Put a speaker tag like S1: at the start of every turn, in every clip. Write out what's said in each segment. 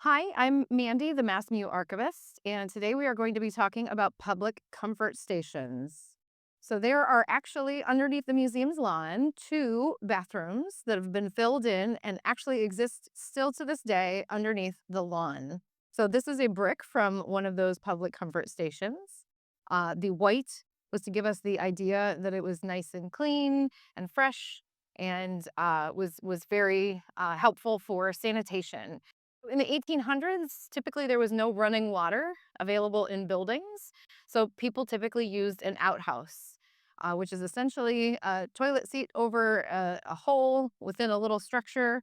S1: Hi, I'm Mandy, the MassMU archivist, and today we are going to be talking about public comfort stations. So, there are actually underneath the museum's lawn two bathrooms that have been filled in and actually exist still to this day underneath the lawn. So, this is a brick from one of those public comfort stations. The white was to give us the idea that it was nice and clean and fresh and was very helpful for sanitation. In the 1800s, typically there was no running water available in buildings, so people typically used an outhouse, which is essentially a toilet seat over a hole within a little structure.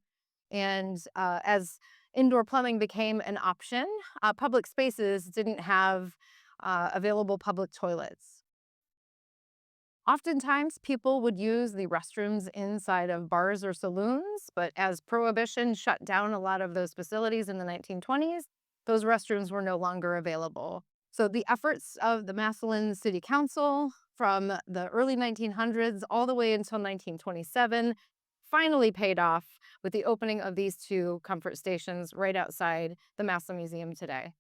S1: And as indoor plumbing became an option, public spaces didn't have available public toilets. Oftentimes, people would use the restrooms inside of bars or saloons, but as Prohibition shut down a lot of those facilities in the 1920s, those restrooms were no longer available. So the efforts of the Massillon City Council from the early 1900s all the way until 1927 finally paid off with the opening of these two comfort stations right outside the Massillon Museum today.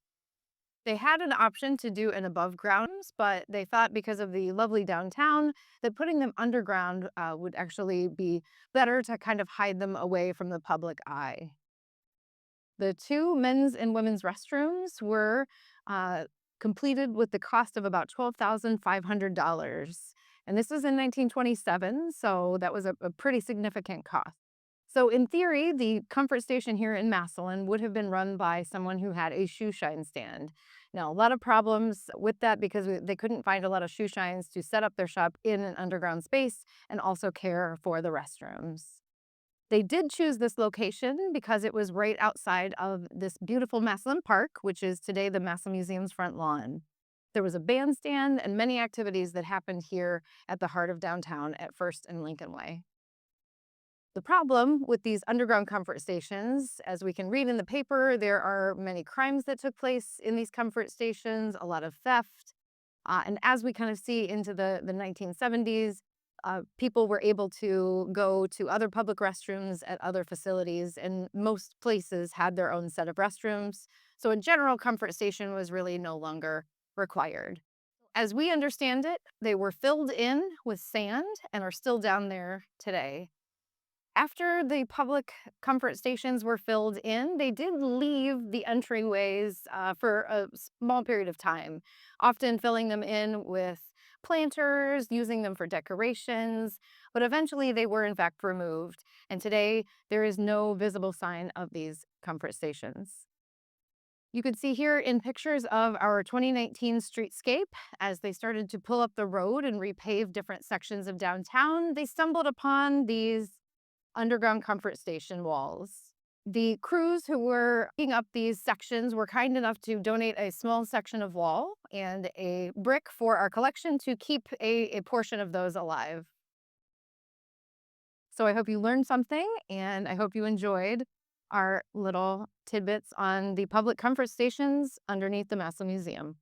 S1: They had an option to do an above grounds, but they thought because of the lovely downtown that putting them underground would actually be better to kind of hide them away from the public eye. The two men's and women's restrooms were uh, completed with the cost of about $12,500. And this was in 1927, so that was a pretty significant cost. So, in theory, the comfort station here in Massillon would have been run by someone who had a shoe shine stand. Now, a lot of problems with that because they couldn't find a lot of shoe shines to set up their shop in an underground space and also care for the restrooms. They did choose this location because it was right outside of this beautiful Massillon Park, which is today the Massillon Museum's front lawn. There was a bandstand and many activities that happened here at the heart of downtown at First and Lincoln Way. The problem with these underground comfort stations, as we can read in the paper, there are many crimes that took place in these comfort stations, a lot of theft. And as we kind of see into the 1970s, people were able to go to other public restrooms at other facilities, and most places had their own set of restrooms. So, a general comfort station was really no longer required. As we understand it, they were filled in with sand and are still down there today. After the public comfort stations were filled in, they did leave the entryways for a small period of time, often filling them in with planters, using them for decorations, but eventually they were in fact removed. And today there is no visible sign of these comfort stations. You can see here in pictures of our 2019 streetscape, as they started to pull up the road and repave different sections of downtown, they stumbled upon these underground comfort station walls. The crews who were picking up these sections were kind enough to donate a small section of wall and a brick for our collection to keep a portion of those alive. So I hope you learned something and I hope you enjoyed our little tidbits on the public comfort stations underneath the Massillon Museum.